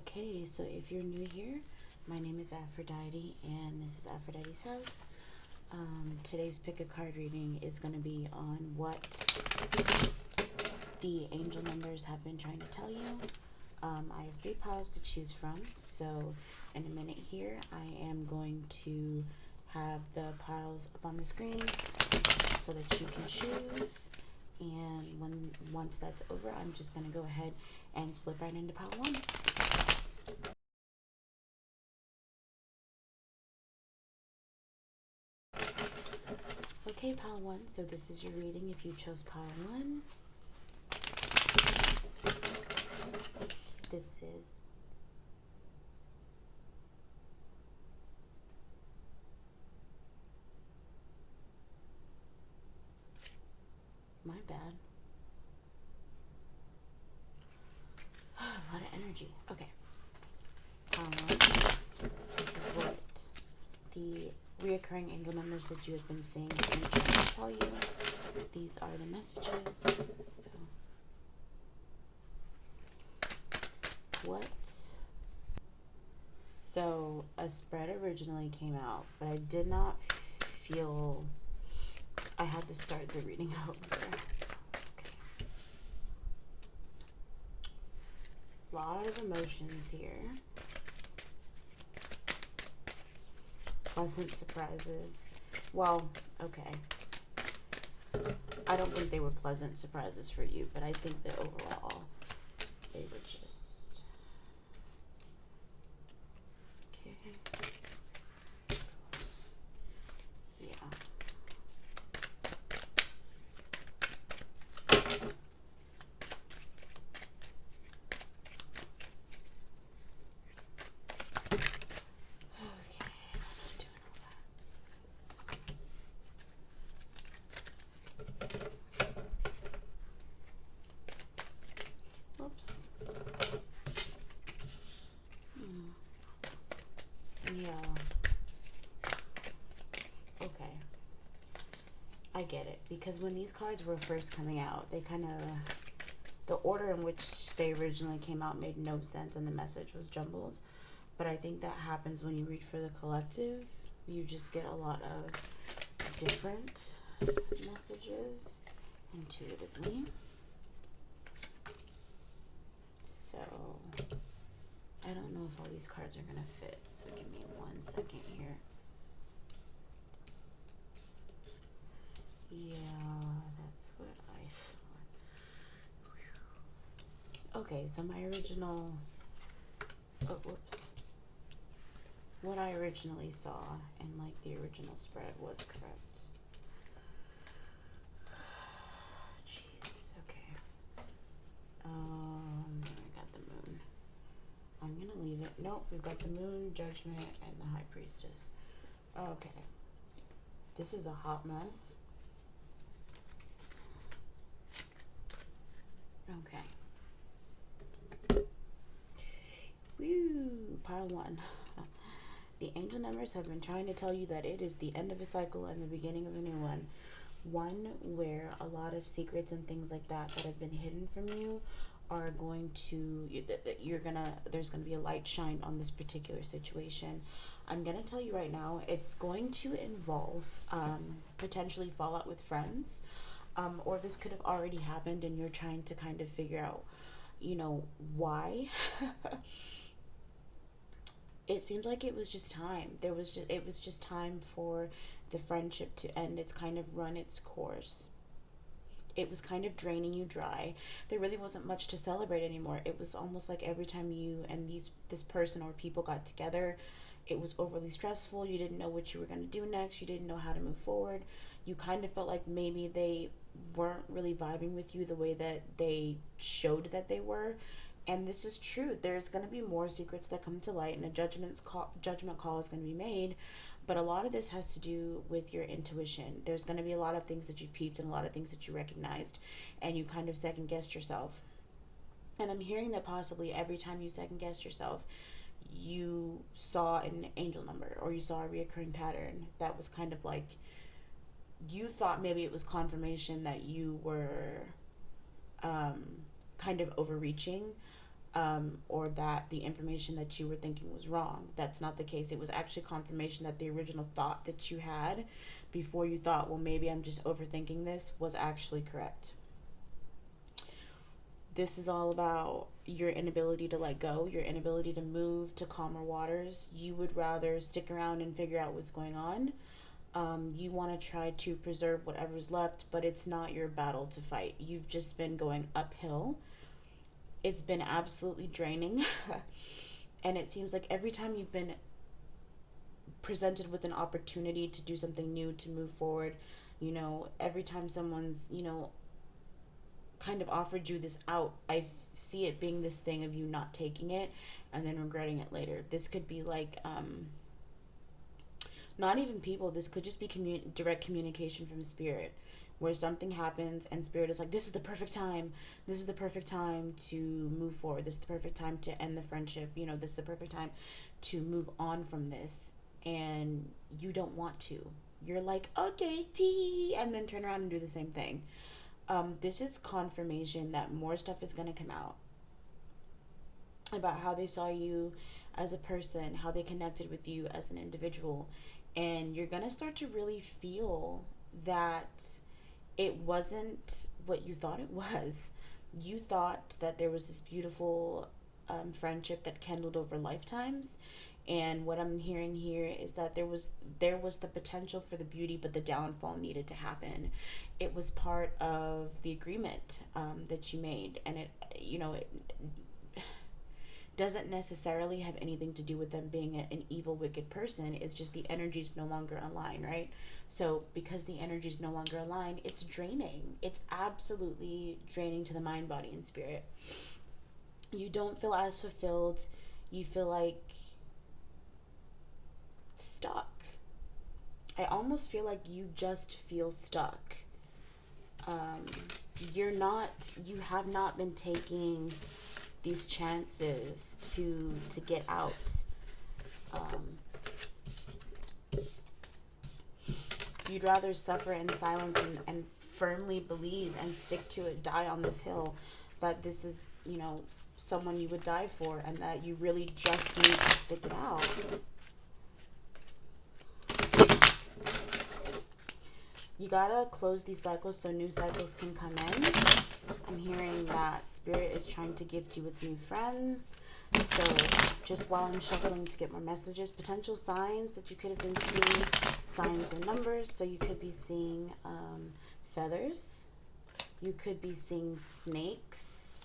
Okay, so if you're new here, my name is Aphrodite, and this is Aphrodite's house. Today's pick a card reading is going to be on what the angel numbers have been trying to tell you. I have 3 piles to choose from, so in a minute here, I am going to have the piles up on the screen so that you can choose. And once that's over, I'm just going to go ahead and slip right into pile 1. Okay, pile 1, so this is your reading if you chose pile 1. This is my bad. A lot of energy. Okay. This is what the reoccurring angel numbers that you have been seeing have been trying to tell you. These are the messages. So, what? So, a spread originally came out, but I did not feel I had to start the reading over. Okay. A lot of emotions here. Pleasant surprises. Well, okay. I don't think they were pleasant surprises for you, but I think that overall they were just okay. Yeah. Oops. Yeah. Okay. I get it. Because when these cards were first coming out, they kind of... The order in which they originally came out made no sense and the message was jumbled. But I think that happens when you read for the collective. You just get a lot of different messages intuitively. So, I don't know if all these cards are going to fit, so give me 1 second here. Yeah, that's what I thought. Okay, so my original, what I originally saw and like the original spread was correct. Jeez, okay. I got the moon. I'm gonna leave it. Nope, we've got the moon, judgment, and the high priestess. Okay. This is a hot mess. Okay. Woo! Pile 1. The angel numbers have been trying to tell you that it is the end of a cycle and the beginning of a new one. One where a lot of secrets and things like that have been hidden from you are going to, there's gonna be a light shine on this particular situation. I'm gonna tell you right now, it's going to involve potentially fallout with friends, or this could have already happened and you're trying to kind of figure out, why. It seems like it was just time. It was just time for the friendship to end. It's kind of run its course. It was kind of draining you dry. There really wasn't much to celebrate anymore. It was almost like every time you and this person or people got together, it was overly stressful. You didn't know what you were going to do next. You didn't know how to move forward. You kind of felt like maybe they weren't really vibing with you the way that they showed that they were. And this is true. There's going to be more secrets that come to light, and a judgment call is going to be made. But a lot of this has to do with your intuition. There's going to be a lot of things that you peeped and a lot of things that you recognized, and you kind of second guessed yourself. And I'm hearing that possibly every time you second guessed yourself, you saw an angel number or you saw a reoccurring pattern that was kind of like, you thought maybe it was confirmation that you were kind of overreaching, or that the information that you were thinking was wrong. That's not the case. It was actually confirmation that the original thought that you had before you thought, well, maybe I'm just overthinking this, was actually correct. This is all about your inability to let go, your inability to move to calmer waters. You would rather stick around and figure out what's going on. You want to try to preserve whatever's left, but it's not your battle to fight. You've just been going uphill. It's been absolutely draining. And it seems like every time you've been presented with an opportunity to do something new, to move forward, every time someone's, kind of offered you this out, I see it being this thing of you not taking it and then regretting it later. This could be like, not even people, this could just be direct communication from spirit, where something happens and spirit is like, this is the perfect time. This is the perfect time to move forward. This is the perfect time to end the friendship. This is the perfect time to move on from this. And you don't want to. You're like, okay, tee, and then turn around and do the same thing. This is confirmation that more stuff is going to come out about how they saw you as a person, how they connected with you as an individual. And you're going to start to really feel that it wasn't what you thought it was. You thought that there was this beautiful friendship that kindled over lifetimes. And what I'm hearing here is that there was the potential for the beauty, but the downfall needed to happen. It was part of the agreement that you made, and it doesn't necessarily have anything to do with them being an evil, wicked person. It's just the energy's no longer aligned, right? So because the energy's no longer aligned, it's draining. It's absolutely draining to the mind, body, and spirit. You don't feel as fulfilled. You feel like stuck. I almost feel like you just feel stuck. You have not been taking these chances to get out. You'd rather suffer in silence and firmly believe and stick to it, die on this hill, that this is, someone you would die for, and that you really just need to stick it out. You gotta close these cycles so new cycles can come in. I'm hearing that spirit is trying to gift you with new friends. So just while I'm shuffling to get more messages, potential signs that you could have been seeing, signs and numbers. So you could be seeing feathers. You could be seeing snakes.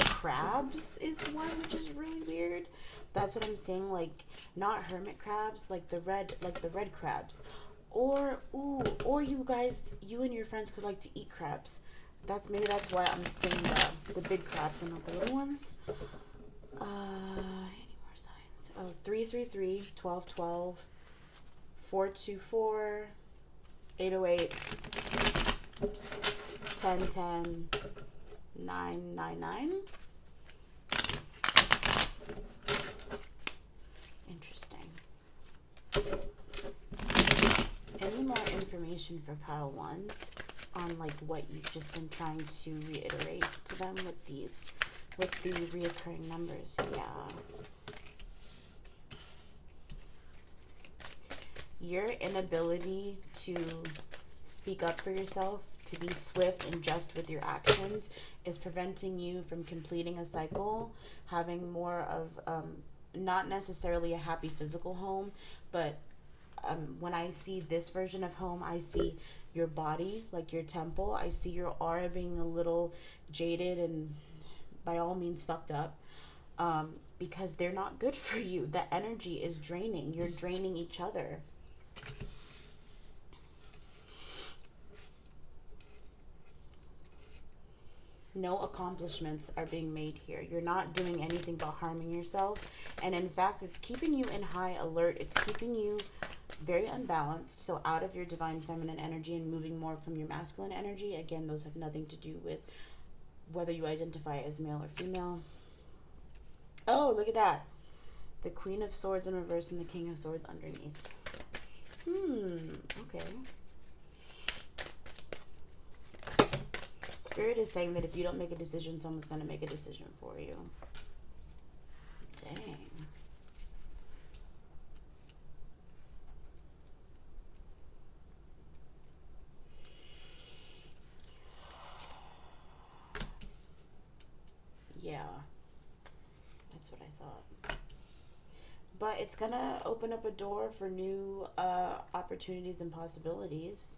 Crabs is one, which is really weird. That's what I'm seeing, like not hermit crabs, like the red crabs. Or you guys, you and your friends could like to eat crabs. Maybe that's why I'm seeing the big crabs and not the little ones. Any more signs? Oh, 333, 1212, 424, 808, 1010, 999. Interesting. Any more information for pile 1 on like what you've just been trying to reiterate to them with the reoccurring numbers? Yeah. Your inability to speak up for yourself, to be swift and just with your actions, is preventing you from completing a cycle, having more of not necessarily a happy physical home, but when I see this version of home, I see your body, like your temple. I see your aura being a little jaded and by all means fucked up, because they're not good for you. The energy is draining. You're draining each other. No accomplishments are being made here. You're not doing anything but harming yourself. And in fact, it's keeping you in high alert. It's keeping you very unbalanced, so out of your divine feminine energy and moving more from your masculine energy. Again, those have nothing to do with whether you identify as male or female. Oh, look at that. The Queen of Swords in reverse and the King of Swords underneath. Okay. Spirit is saying that if you don't make a decision, someone's going to make a decision for you. Dang. Yeah, that's what I thought. But it's gonna open up a door for new opportunities and possibilities.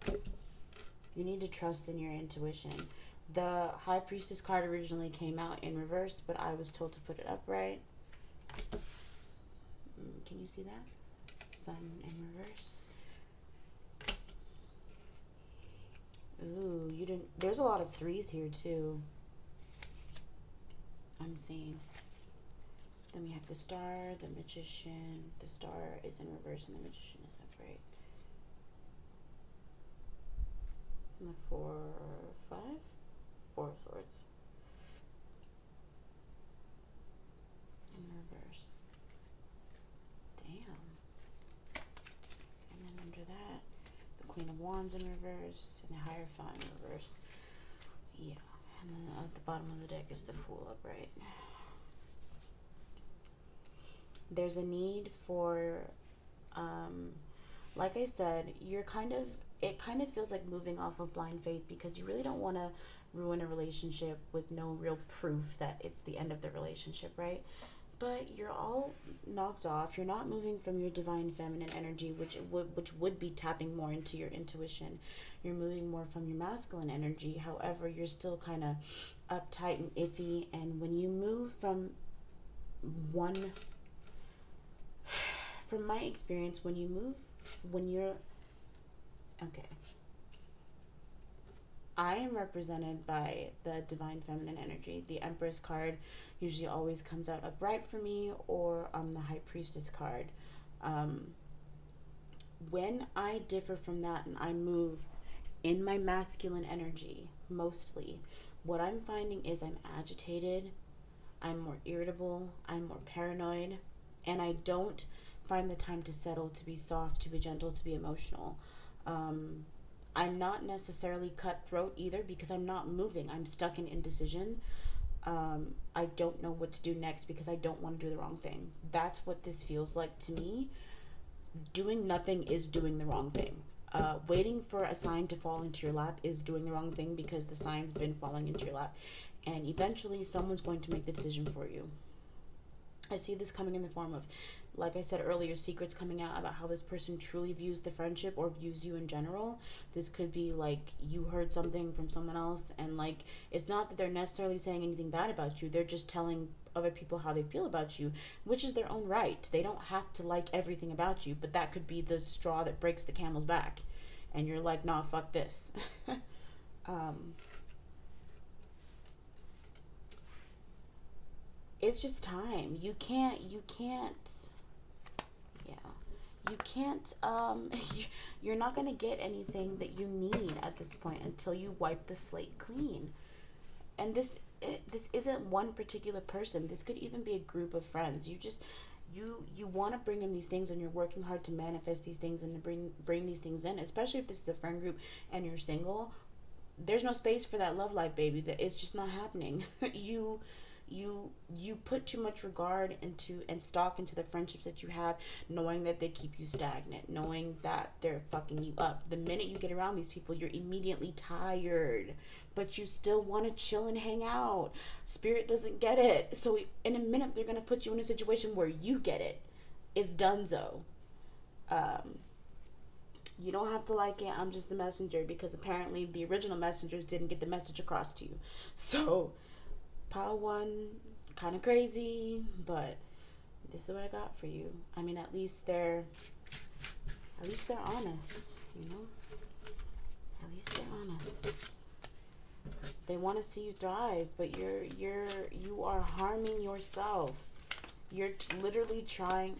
You need to trust in your intuition. The High Priestess card originally came out in reverse, but I was told to put it upright. Can you see that? Sun in reverse. Ooh, you didn't. There's a lot of threes here too. I'm seeing. Then we have the Star, the Magician. The Star is in reverse and the Magician is upright. And the 4, 5? 4 of Swords. In reverse. Damn. And then under that, the Queen of Wands in reverse and the Hierophant in reverse. Yeah. And then at the bottom of the deck is the Fool upright. There's a need for, like I said, it kind of feels like moving off of blind faith because you really don't want to ruin a relationship with no real proof that it's the end of the relationship, right? But you're all knocked off. You're not moving from your divine feminine energy, which would be tapping more into your intuition. You're moving more from your masculine energy. However, you're still kind of uptight and iffy. And when you move from my experience, when you're okay, I am represented by the divine feminine energy. The Empress card usually always comes out upright for me, or the High Priestess card. When I differ from that and I move in my masculine energy, mostly, what I'm finding is I'm agitated, I'm more irritable, I'm more paranoid, and I don't find the time to settle, to be soft, to be gentle, to be emotional. I'm not necessarily cutthroat either because I'm not moving. I'm stuck in indecision. I don't know what to do next because I don't want to do the wrong thing. That's what this feels like to me. Doing nothing is doing the wrong thing. Waiting for a sign to fall into your lap is doing the wrong thing because the sign's been falling into your lap. And eventually someone's going to make the decision for you. I see this coming in the form of, like I said earlier, secrets coming out about how this person truly views the friendship or views you in general. This could be like you heard something from someone else, and like it's not that they're necessarily saying anything bad about you. They're just telling other people how they feel about you, which is their own right. They don't have to like everything about you, but that could be the straw that breaks the camel's back. And you're like, nah, fuck this. It's just time. You can't you can't you're not going to get anything that you need at this point until you wipe the slate clean. And this isn't one particular person. This could even be a group of friends. You want to bring in these things, and you're working hard to manifest these things and to bring these things in, especially if this is a friend group and you're single. There's no space for that love life, baby. That it's just not happening. You put too much regard into and stock into the friendships that you have, knowing that they keep you stagnant, knowing that they're fucking you up. The minute you get around these people, you're immediately tired, but you still want to chill and hang out. Spirit doesn't get it, so in a minute they're gonna put you in a situation where you get it. It's donezo. You don't have to like it. I'm just the messenger, because apparently the original messengers didn't get the message across to you. So Pile 1, kind of crazy, but this is what I got for you. I mean, at least they're honest, you know? At least they're honest. They want to see you thrive, but you are harming yourself. You're literally trying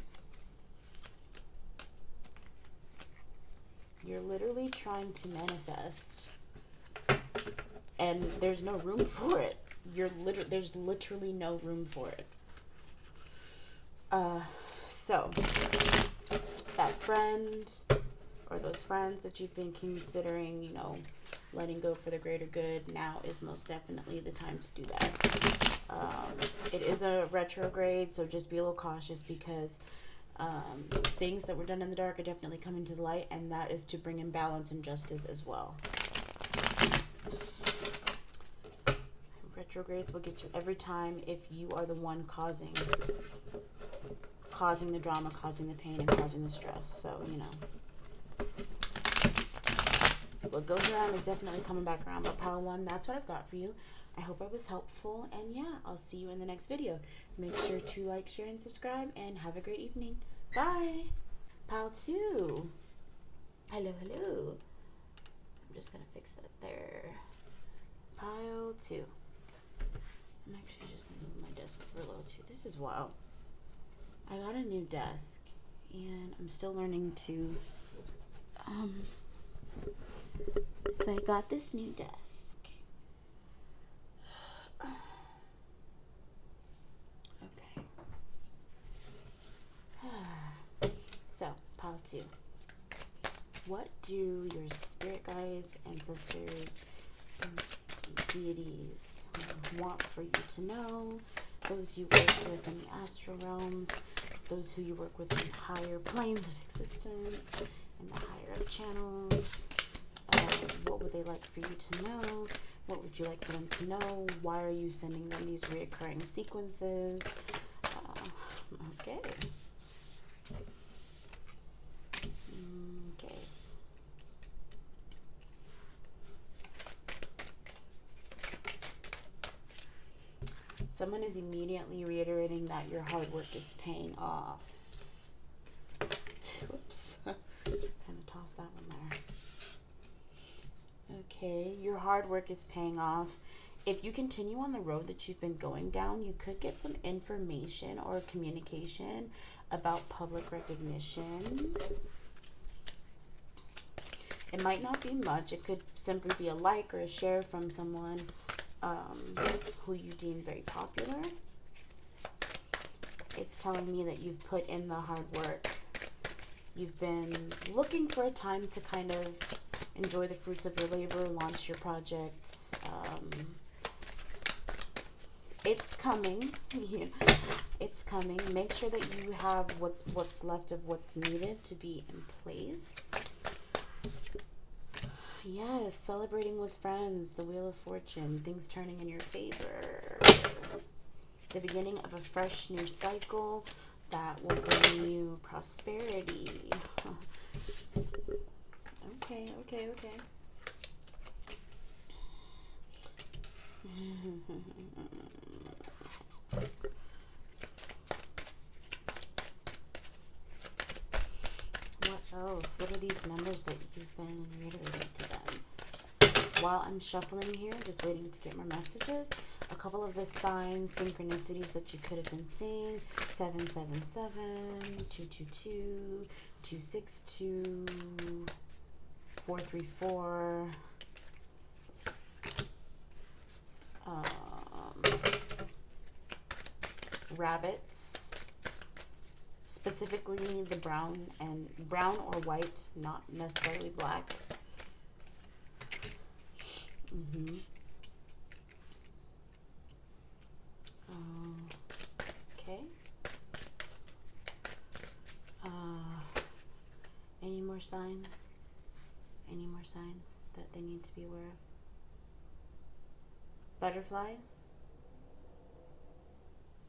to manifest, and there's no room for it. There's literally no room for it. So that friend or those friends that you've been considering, letting go for the greater good, now is most definitely the time to do that. It is a retrograde, so just be a little cautious, because things that were done in the dark are definitely coming to the light, and that is to bring in balance and justice as well. Retrogrades will get you every time if you are the one causing the drama, causing the pain, and causing the stress. So, you know, what goes around is definitely coming back around. But pile one, that's what I've got for you. I hope I was helpful, and yeah, I'll see you in the next video. Make sure to like, share, and subscribe, and have a great evening. Bye. Pile two. Hello, hello. I'm just gonna fix that there. Pile two. I'm actually just gonna move my desk over a little too. This is wild. I got a new desk, and I'm still learning to, so I got this new desk. Okay. So, pile two. What do your spirit guides, ancestors, deities want for you to know? Those you work with in the astral realms, those who you work with in higher planes of existence, and the higher up channels. What would they like for you to know? What would you like for them to know? Why are you sending them these reoccurring sequences? Okay. Okay. Someone is immediately reiterating that your hard work is paying off. Whoops. Kind of tossed that one there. Okay, your hard work is paying off. If you continue on the road that you've been going down, you could get some information or communication about public recognition. It might not be much. It could simply be a like or a share from someone who you deem very popular. It's telling me that you've put in the hard work. You've been looking for a time to kind of enjoy the fruits of your labor, launch your projects. It's coming. It's coming. Make sure that you have what's left of what's needed to be in place. Yes, celebrating with friends, the Wheel of Fortune, things turning in your favor. The beginning of a fresh new cycle that will bring you prosperity. Okay. What else? What are these numbers that you've been reiterating to them? While I'm shuffling here, just waiting to get more messages, a couple of the signs, synchronicities that you could have been seeing: 777, 222, 262, 434. Rabbits, specifically the brown or white, not necessarily black. Okay. Any more signs? Any more signs that they need to be aware of? Butterflies,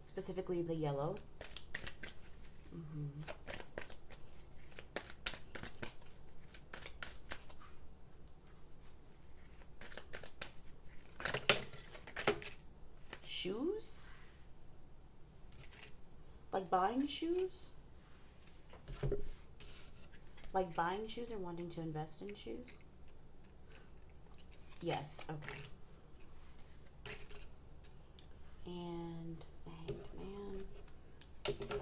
specifically the yellow. Shoes? Like buying shoes? Like buying shoes or wanting to invest in shoes? Yes, okay. And the Hangman.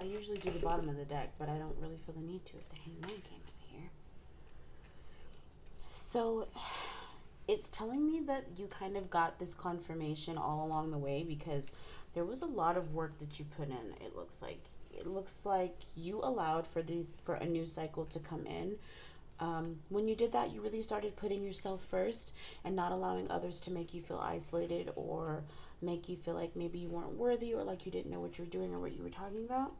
I usually do the bottom of the deck, but I don't really feel the need to if the Hangman came in here. So it's telling me that you kind of got this confirmation all along the way, because there was a lot of work that you put in. It looks like you allowed for a new cycle to come in, When you did that, you really started putting yourself first and not allowing others to make you feel isolated or make you feel like maybe you weren't worthy or like you didn't know what you were doing or what you were talking about.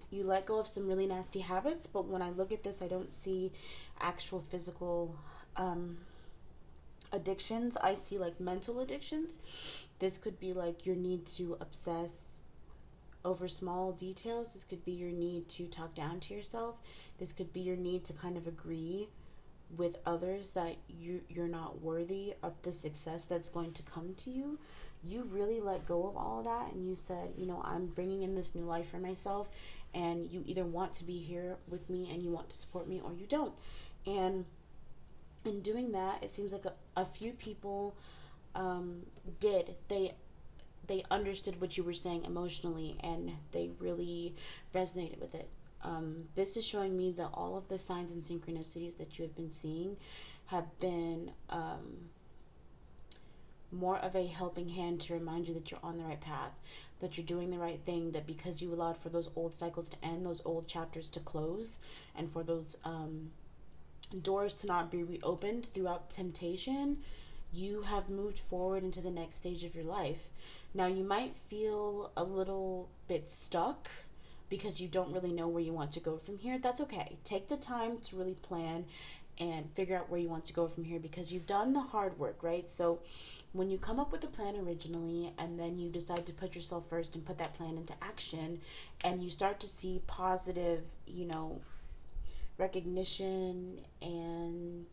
You let go of some really nasty habits, but when I look at this, I don't see actual physical addictions. I see like mental addictions. This could be like your need to obsess over small details. This could be your need to talk down to yourself. This could be your need to kind of agree with others that you're not worthy of the success that's going to come to you. You really let go of all of that and you said, I'm bringing in this new life for myself, and you either want to be here with me and you want to support me, or you don't. And in doing that, it seems like a few people did. They understood what you were saying emotionally and they really resonated with it. This is showing me that all of the signs and synchronicities that you have been seeing have been more of a helping hand to remind you that you're on the right path, that you're doing the right thing, that because you allowed for those old cycles to end, those old chapters to close, and for those doors to not be reopened throughout temptation, you have moved forward into the next stage of your life. Now, you might feel a little bit stuck because you don't really know where you want to go from here. That's okay. Take the time to really plan and figure out where you want to go from here because you've done the hard work, right? So when you come up with a plan originally and then you decide to put yourself first and put that plan into action and you start to see positive, recognition and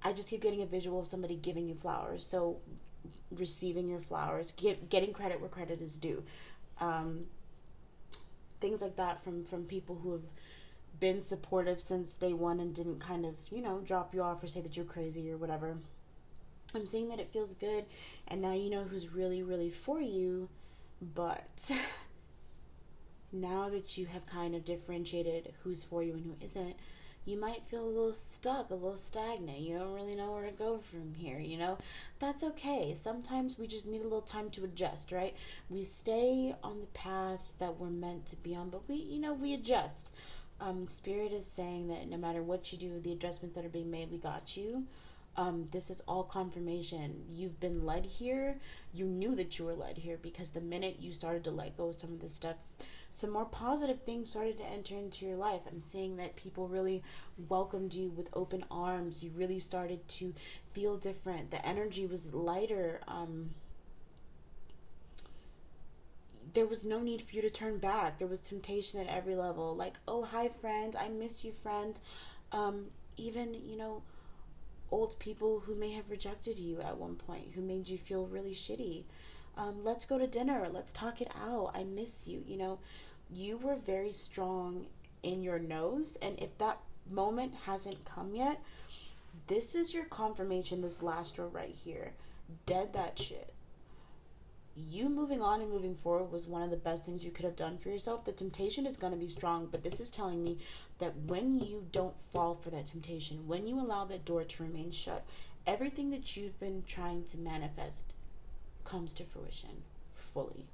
I just keep getting a visual of somebody giving you flowers. So receiving your flowers, getting credit where credit is due. Things like that from people who have been supportive since day one and didn't kind of, drop you off or say that you're crazy or whatever. I'm seeing that it feels good and now you know who's really, really for you, but now that you have kind of differentiated who's for you and who isn't, you might feel a little stuck, a little stagnant. You don't really know where to go from here, That's okay. Sometimes we just need a little time to adjust, right? We stay on the path that we're meant to be on, but we adjust. Spirit is saying that no matter what you do, the adjustments that are being made, we got you. This is all confirmation. You've been led here. You knew that you were led here because the minute you started to let go of some of this stuff, some more positive things started to enter into your life. I'm seeing that people really welcomed you with open arms. You really started to feel different. The energy was lighter. There was no need for you to turn back. There was temptation at every level. Like, oh, hi, friend. I miss you, friend. Even, old people who may have rejected you at one point, who made you feel really shitty. Let's go to dinner. Let's talk it out. I miss you. You were very strong in your nose. And if that moment hasn't come yet, this is your confirmation, this last row right here. Dead that shit. You moving on and moving forward was one of the best things you could have done for yourself. The temptation is going to be strong, but this is telling me that when you don't fall for that temptation, when you allow that door to remain shut, everything that you've been trying to manifest comes to fruition fully.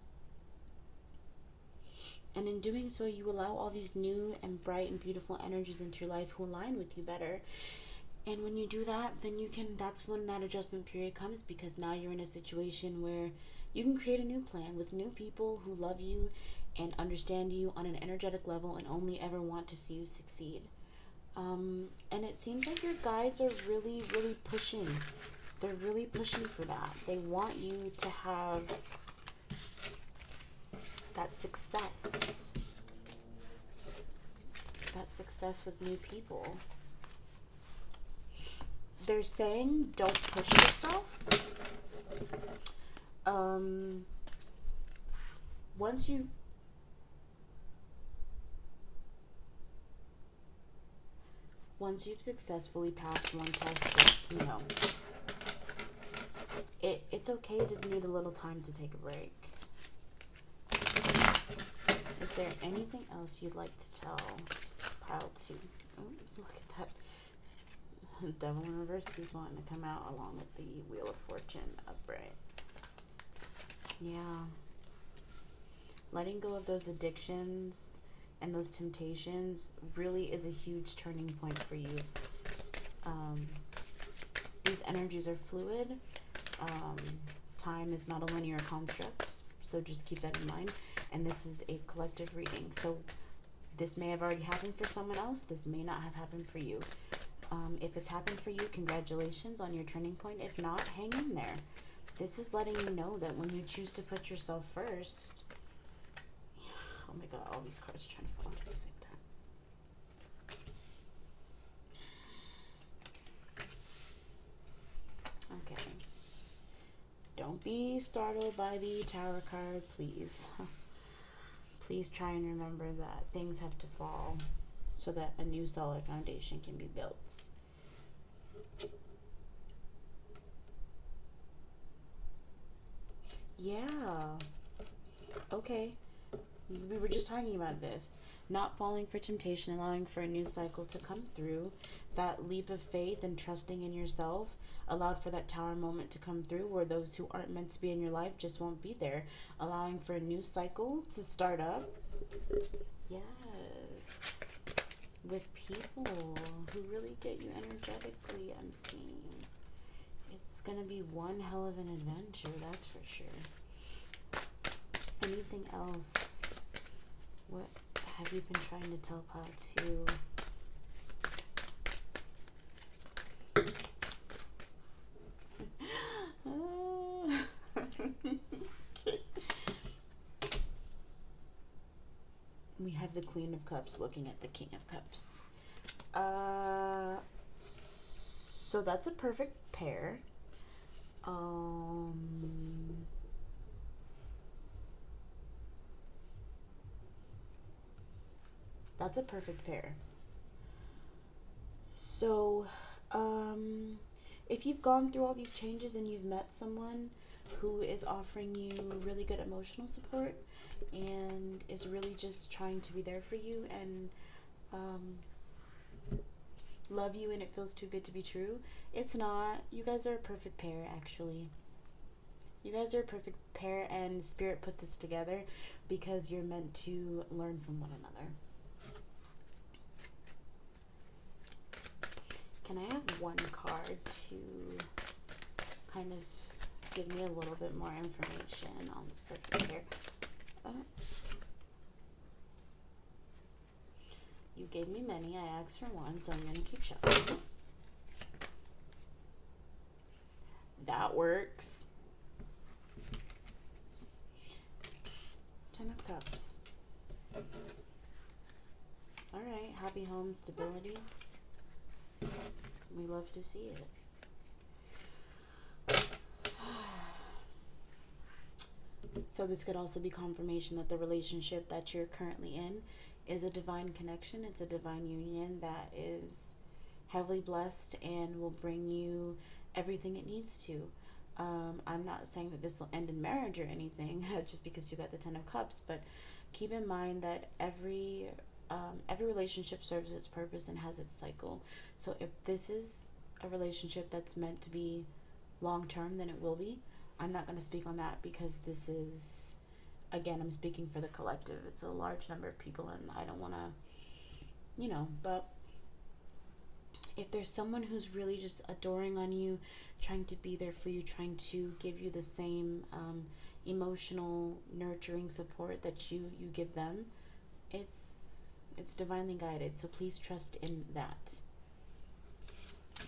And in doing so, you allow all these new and bright and beautiful energies into your life who align with you better. And when you do that, then that's when that adjustment period comes, because now you're in a situation where you can create a new plan with new people who love you and understand you on an energetic level and only ever want to see you succeed. And it seems like your guides are really, really pushing. They're really pushing for that. They want you to have that success. That success with new people. They're saying don't push yourself. Once you've successfully passed one test, it's okay to need a little time to take a break. Is there anything else you'd like to tell Pile 2? Oh, look at that. The Devil in Reverse keeps wanting to come out along with the Wheel of Fortune upright. Yeah. Letting go of those addictions and those temptations really is a huge turning point for you. These energies are fluid. Time is not a linear construct, so just keep that in mind. And this is a collective reading, so this may have already happened for someone else. This may not have happened for you. If it's happened for you, congratulations on your turning point. If not, hang in there. This is letting you know that when you choose to put yourself first... Oh my god, all these cards are trying to fall out at the same time. Okay. Don't be startled by the Tower card, please. Please try and remember that things have to fall so that a new solid foundation can be built. Yeah. Okay. We were just talking about this. Not falling for temptation, allowing for a new cycle to come through. That leap of faith and trusting in yourself allowed for that Tower moment to come through, where those who aren't meant to be in your life just won't be there. Allowing for a new cycle to start up. Yes. With people who really get you energetically, I'm seeing. It's going to be one hell of an adventure, that's for sure. Anything else? What have you been trying to tell Pa to? We have the Queen of Cups looking at the King of Cups. So that's a perfect pair. That's a perfect pair. So, if you've gone through all these changes and you've met someone who is offering you really good emotional support and is really just trying to be there for you and love you, and it feels too good to be true, it's not. You guys are a perfect pair, actually. You guys are a perfect pair, and Spirit put this together because you're meant to learn from one another. Can I have one card to kind of give me a little bit more information on this perfect pair? You gave me many. I asked for one, so I'm going to keep shuffling. That works. 10 of Cups. Alright, happy home, stability. We love to see it. So this could also be confirmation that the relationship that you're currently in is a divine connection. It's a divine union that is heavily blessed and will bring you everything it needs to. I'm not saying that this will end in marriage or anything just because you got the 10 of Cups, but keep in mind that every relationship serves its purpose and has its cycle. So if this is a relationship that's meant to be long-term, then it will be. I'm not going to speak on that because this is, again, I'm speaking for the collective. It's a large number of people and I don't want to, but if there's someone who's really just adoring on you, trying to be there for you, trying to give you the same emotional, nurturing support that you give them, it's divinely guided. So please trust in that.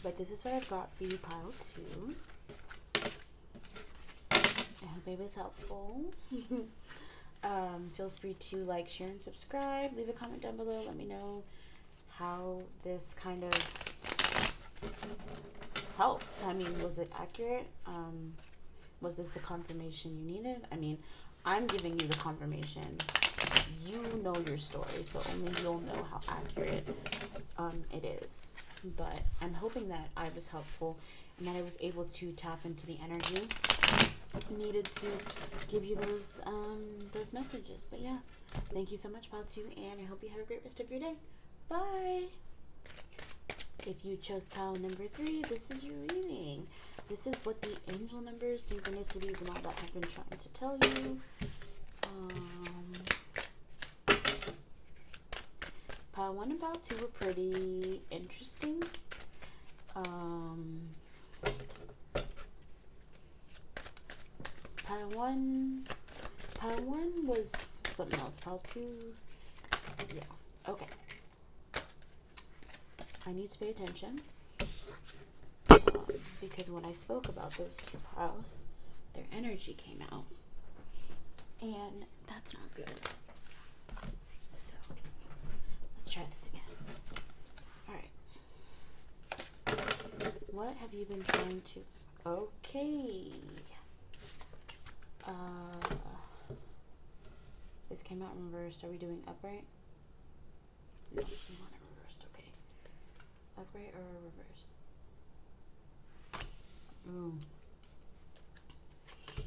But this is what I've got for you, pile 2. I hope it was helpful. Feel free to like, share, and subscribe. Leave a comment down below. Let me know how this kind of helped. I mean, was it accurate? Was this the confirmation you needed? I mean, I'm giving you the confirmation. You know your story, so only you'll know how accurate it is. But I'm hoping that I was helpful and that I was able to tap into the energy needed to give you those messages. But yeah, thank you so much, Patu, and I hope you have a great rest of your day. Bye. If you chose pile number 3, this is your reading. This is what the angel numbers, synchronicities, and all that have been trying to tell you. Pile 1 and Pile 2 were pretty interesting. Pile 1 was something else. Pile 2, yeah, okay. I need to pay attention because when I spoke about those two piles, their energy came out, and that's not good. So let's try this again. All right. What have you been trying to? Okay. This came out reversed. Are we doing upright? No, we want it reversed. Okay. Upright or reversed? Ooh. Okay.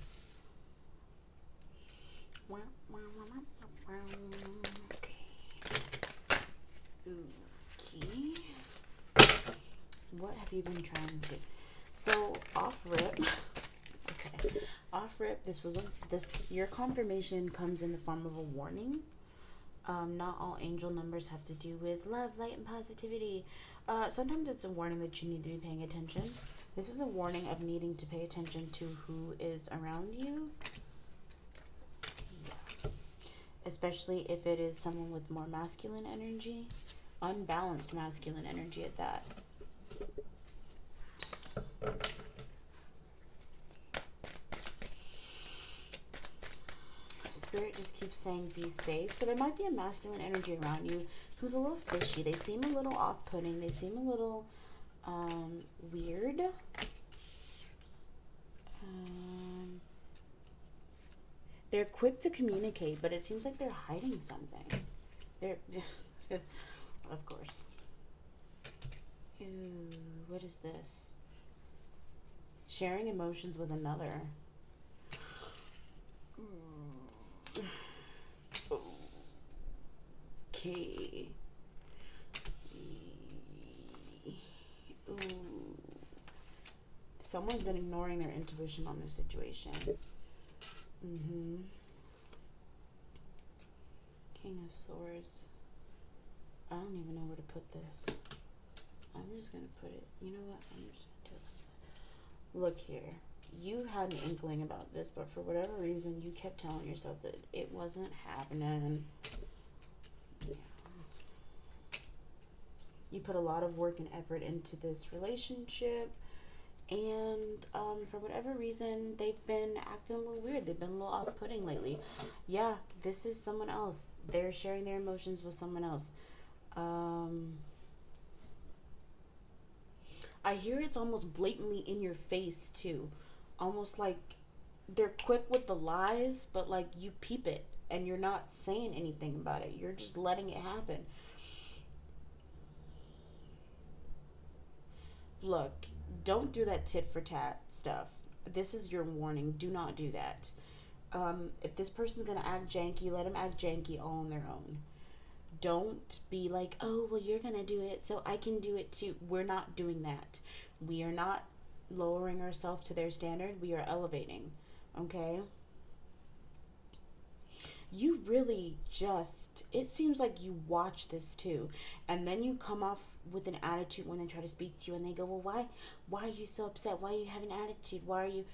Okay. What have you been trying to? So off rip. Okay. Off rip. Your confirmation comes in the form of a warning. Not all angel numbers have to do with love, light, and positivity. Sometimes it's a warning that you need to be paying attention. This is a warning of needing to pay attention to who is around you. Yeah. Especially if it is someone with more masculine energy. Unbalanced masculine energy at that. Spirit just keeps saying be safe. So there might be a masculine energy around you who's a little fishy. They seem a little off-putting. They seem a little weird. They're quick to communicate, but it seems like they're hiding something. They're, of course. Ooh, what is this? Sharing emotions with another. Okay. Ooh. Someone's been ignoring their intuition on this situation. King of Swords. I don't even know where to put this. I'm just going to put it, you know what? I'm just going to do it. Look here. You had an inkling about this, but for whatever reason, you kept telling yourself that it wasn't happening. Yeah. You put a lot of work and effort into this relationship, and for whatever reason, they've been acting a little weird. They've been a little off-putting lately. Yeah, this is someone else. They're sharing their emotions with someone else. I hear it's almost blatantly in your face, too. Almost like they're quick with the lies, but like you peep it and you're not saying anything about it. You're just letting it happen. Look, don't do that tit for tat stuff. This is your warning. Do not do that. If this person's gonna act janky, let them act janky all on their own. Don't be like, oh, well, you're gonna do it, so I can do it too. We're not doing that. We are not lowering ourselves to their standard. We are elevating. Okay? You really just, it seems like you watch this too, and then you come off with an attitude when they try to speak to you, and they go, well, why are you so upset? Why you have an attitude? Why are you?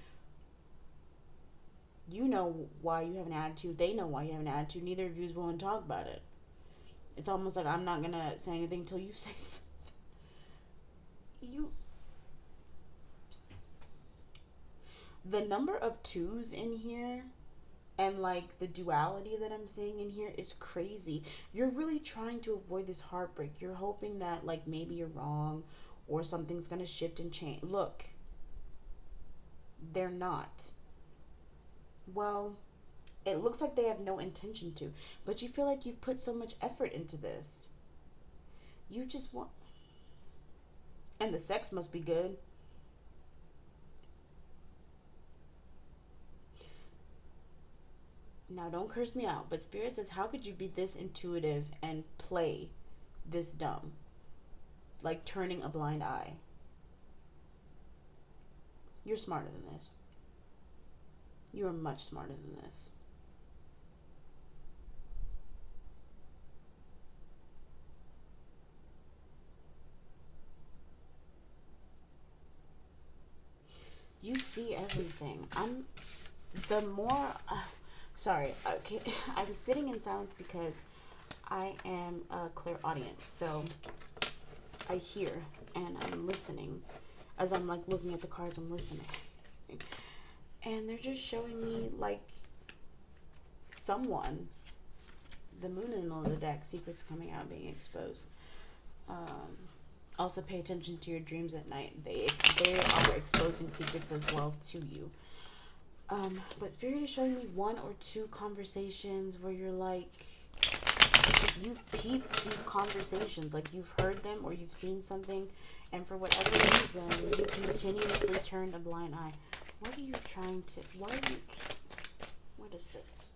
You know why you have an attitude. They know why you have an attitude. Neither of you is willing to talk about it. It's almost like I'm not gonna say anything until you say something. The number of twos in here and like the duality that I'm seeing in here is crazy. You're really trying to avoid this heartbreak. You're hoping that like maybe you're wrong or something's gonna shift and change. Look, they're not. Well, it looks like they have no intention to, but you feel like you've put so much effort into this. You just want, and the sex must be good. Now, don't curse me out, but Spirit says, how could you be this intuitive and play this dumb? Like turning a blind eye. You're smarter than this. You are much smarter than this. You see everything. The more, sorry, okay, I was sitting in silence because I am a clairaudient, so I hear and I'm listening. As I'm like looking at the cards, I'm listening. And they're just showing me like someone, the moon in the middle of the deck, secrets coming out, being exposed. Also pay attention to your dreams at night. They are exposing secrets as well to you. But Spirit is showing me 1 or 2 conversations where you're like, you've peeped these conversations, like you've heard them or you've seen something, and for whatever reason, you continuously turned a blind eye. What are you trying to, what is this?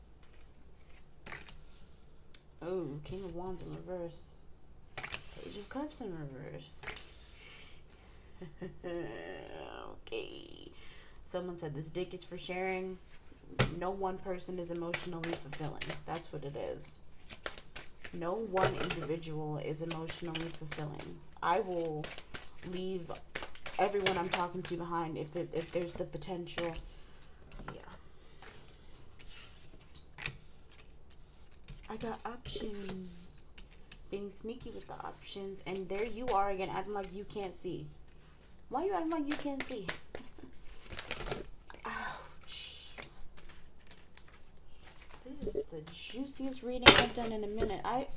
Oh, King of Wands in reverse. Page of Cups in reverse. Okay. Someone said this dick is for sharing. No one person is emotionally fulfilling. That's what it is. No one individual is emotionally fulfilling. I will leave everyone I'm talking to behind if there's the potential. Yeah. I got options. Being sneaky with the options. And there you are again, acting like you can't see. Why are you acting like you can't see? Oh, jeez. This is the juiciest reading I've done in a minute. I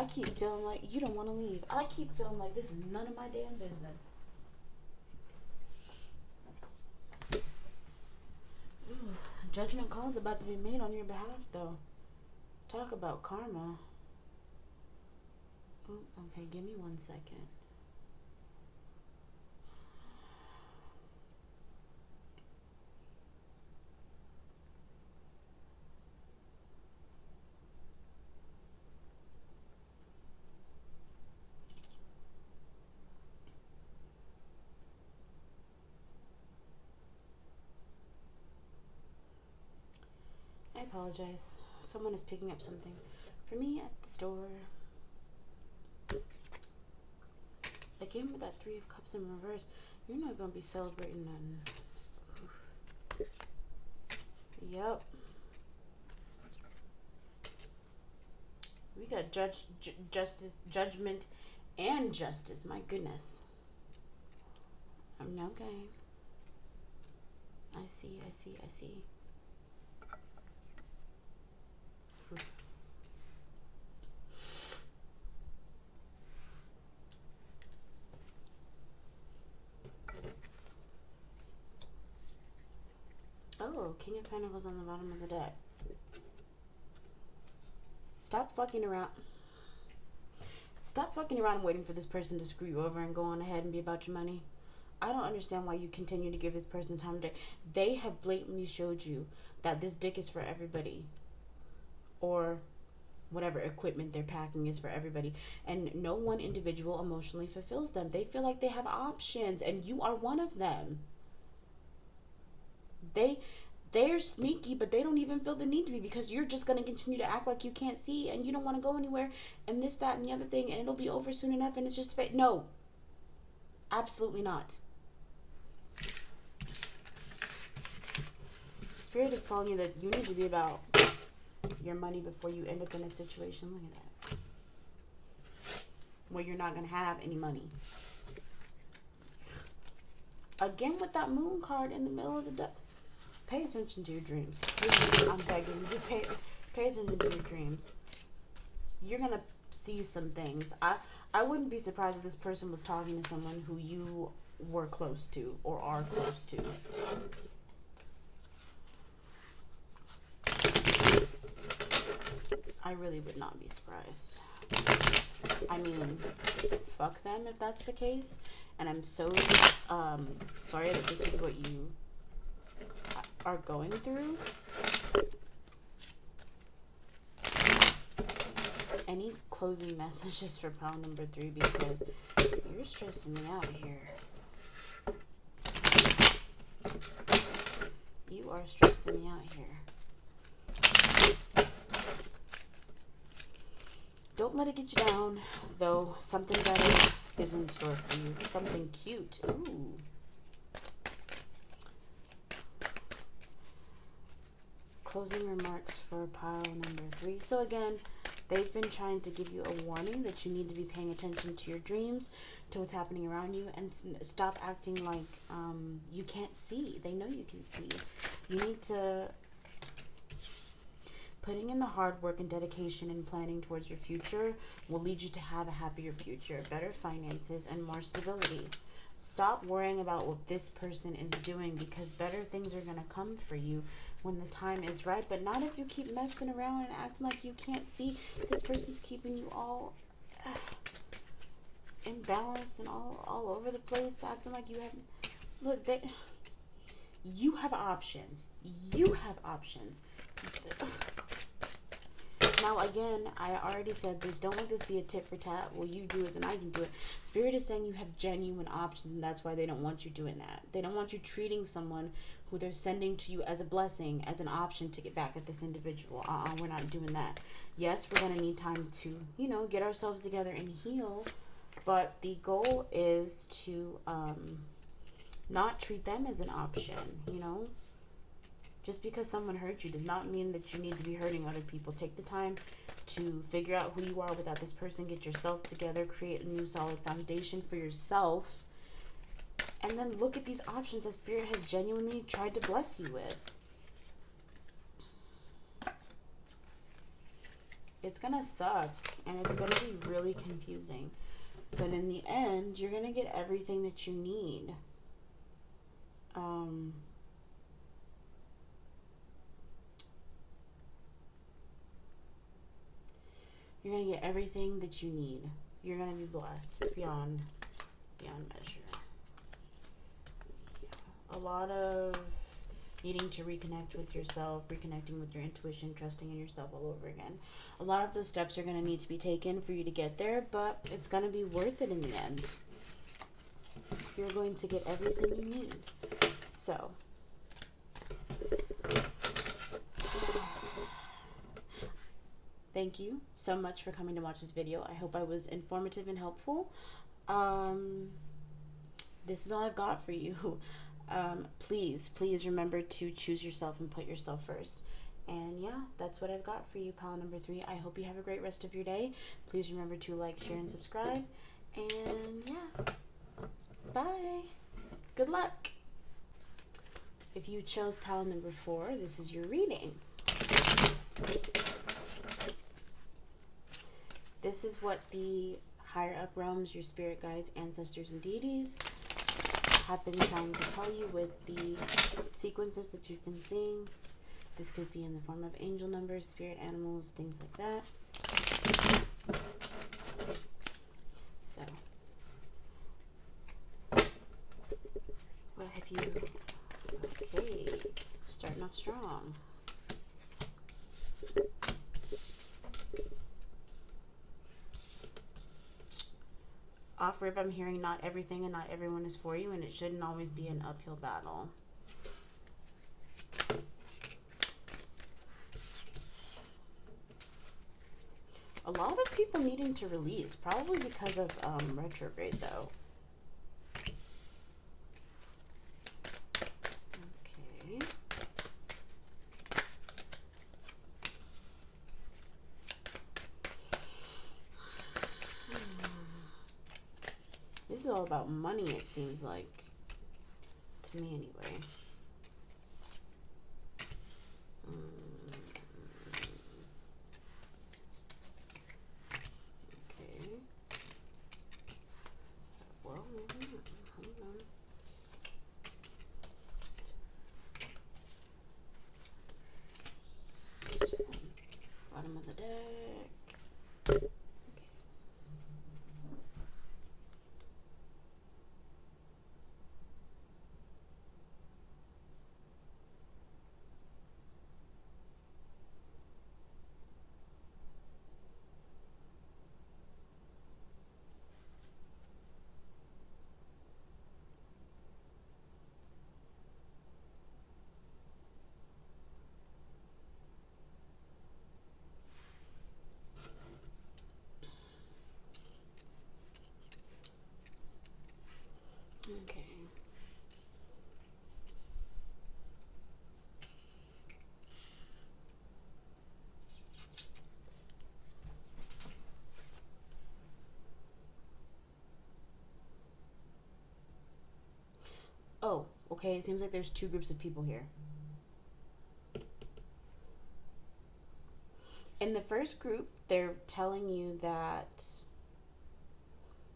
keep feeling like you don't want to leave. I keep feeling like this is none of my damn business. Ooh, judgment call is about to be made on your behalf, though. Talk about karma. Ooh, okay, give me 1 second. I apologize. Someone is picking up something for me at the store. Again, with that 3 of Cups in reverse, you're not going to be celebrating nothing. Yep. We got justice, judgment, and justice. My goodness. Okay. I see. Oh, King of Pentacles on the bottom of the deck. Stop fucking around. Stop fucking around waiting for this person to screw you over and go on ahead and be about your money. I don't understand why you continue to give this person the time of day. They have blatantly showed you that this dick is for everybody. Or whatever equipment they're packing is for everybody. And no one individual emotionally fulfills them. They feel like they have options, and you are one of them. They're sneaky, but they don't even feel the need to be, because you're just going to continue to act like you can't see and you don't want to go anywhere and this, that, and the other thing, and it'll be over soon enough and it's just fake. No. Absolutely not. Spirit is telling you that you need to be about your money before you end up in a situation, look at that, where you're not going to have any money. Again with that moon card in the middle of the deck. Pay attention to your dreams. Please, I'm begging you. Pay attention to your dreams. You're going to see some things. I wouldn't be surprised if this person was talking to someone who you were close to or are close to. I really would not be surprised. I mean, fuck them if that's the case. And I'm so sorry that this is what you are going through. Any closing messages for pile number 3, because you're stressing me out here. You are stressing me out here. Don't let it get you down, though. Something better is in store for you. Something cute. Ooh. closing remarks for pile number 3. So again, they've been trying to give you a warning that you need to be paying attention to your dreams, to what's happening around you, and stop acting like you can't see. They know you can see. You need to putting in the hard work and dedication and planning towards your future will lead you to have a happier future, better finances, and more stability. Stop worrying about what this person is doing, because better things are going to come for you when the time is right. But not if you keep messing around and acting like you can't see. This person's keeping you all imbalanced and all over the place, acting like you have... Look, you have options. You have options. Now, again, I already said this. Don't let this be a tit for tat. Well, you do it, then I can do it. Spirit is saying you have genuine options, and that's why they don't want you doing that. They don't want you treating someone who they're sending to you as a blessing, as an option to get back at this individual. We're not doing that. Yes, we're going to need time to, get ourselves together and heal. But the goal is to not treat them as an option, Just because someone hurt you does not mean that you need to be hurting other people. Take the time to figure out who you are without this person. Get yourself together. Create a new solid foundation for yourself. And then look at these options that Spirit has genuinely tried to bless you with. It's going to suck. And it's going to be really confusing. But in the end, you're going to get everything that you need. You're going to get everything that you need. You're going to be blessed beyond measure. A lot of needing to reconnect with yourself, reconnecting with your intuition, trusting in yourself all over again. A lot of those steps are going to need to be taken for you to get there, but it's going to be worth it in the end. You're going to get everything you need. So, thank you so much for coming to watch this video. I hope I was informative and helpful. This is all I've got for you. Please remember to choose yourself and put yourself first. And yeah, that's what I've got for you, pile number 3. I hope you have a great rest of your day. Please remember to like, share, and subscribe. And yeah, bye. Good luck. If you chose pile number 4, this is your reading. This is what the higher up realms, your spirit guides, ancestors, and deities have been trying to tell you with the sequences that you've been seeing. This could be in the form of angel numbers, spirit animals, things like that. So, what have you... Okay, starting off strong. Off rip, I'm hearing not everything and not everyone is for you, and it shouldn't always be an uphill battle. A lot of people needing to release, probably because of retrograde though. Okay. This is all about money, it seems like. To me, anyway. Okay. Well, hold on. Bottom of the deck. Okay, it seems like there's two groups of people here. In the first group, they're telling you that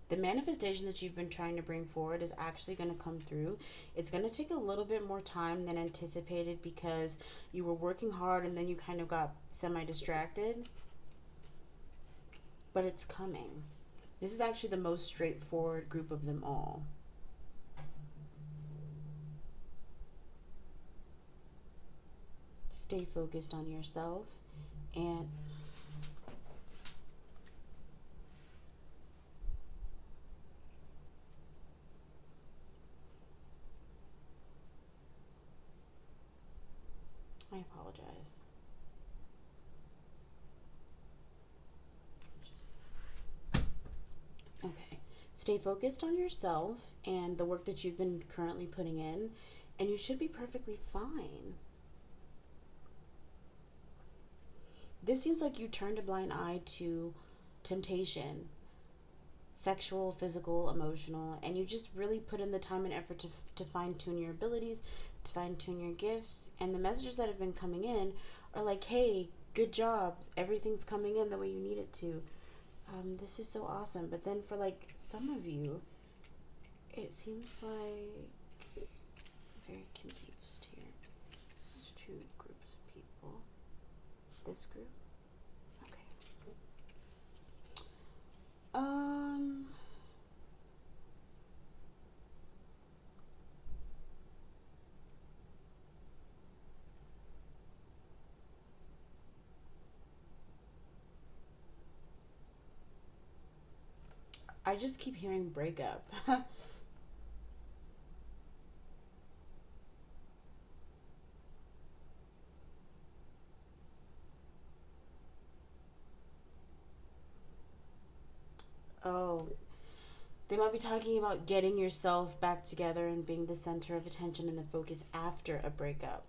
the manifestation that you've been trying to bring forward is actually going to come through. It's going to take a little bit more time than anticipated because you were working hard and then you kind of got semi-distracted. But it's coming. This is actually the most straightforward group of them all. Stay focused on yourself and I apologize. Okay. Stay focused on yourself and the work that you've been currently putting in, and you should be perfectly fine. This seems like you turned a blind eye to temptation, sexual, physical, emotional, and you just really put in the time and effort to fine tune your abilities, to fine tune your gifts. And the messages that have been coming in are like, hey, good job. Everything's coming in the way you need it to. This is so awesome. But then for like some of you, it seems like I'm very confused here. There's two groups of people. This group? Okay. I just keep hearing breakup. Oh, they might be talking about getting yourself back together and being the center of attention and the focus after a breakup.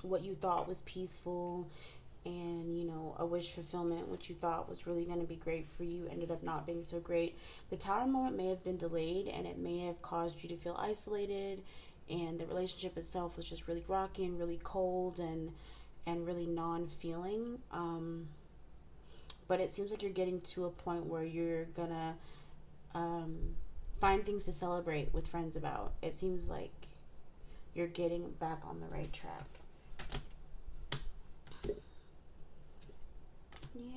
What you thought was peaceful and, you know, a wish fulfillment, which you thought was really going to be great for you, ended up not being so great. The tower moment may have been delayed and it may have caused you to feel isolated, and the relationship itself was just really rocky and really cold and really non-feeling. But it seems like you're getting to a point where you're gonna find things to celebrate with friends about. It seems like you're getting back on the right track. Yeah.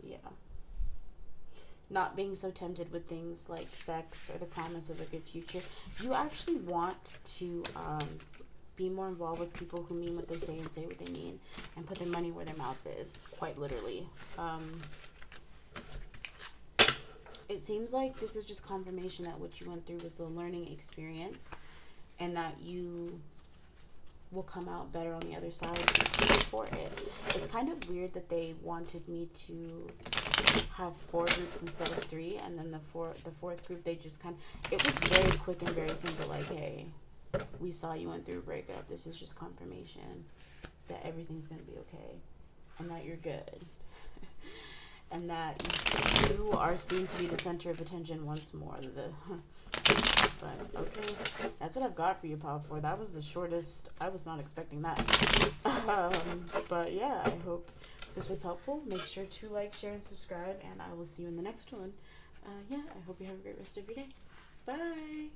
Yeah. Not being so tempted with things like sex or the promise of a good future. You actually want to be more involved with people who mean what they say and say what they mean and put their money where their mouth is, quite literally. It seems like this is just confirmation that what you went through was a learning experience and that you will come out better on the other side for it. It's kind of weird that they wanted me to have 4 groups instead of 3, and then the fourth group, they just kind of, it was very quick and very simple, like, hey, we saw you went through a breakup. This is just confirmation that everything's going to be okay and that you're good. And that you are soon to be the center of attention once more. But, okay. That's what I've got for you, Power 4. That was the shortest. I was not expecting that. But, yeah, I hope this was helpful. Make sure to like, share, and subscribe, and I will see you in the next one. Yeah, I hope you have a great rest of your day. Bye!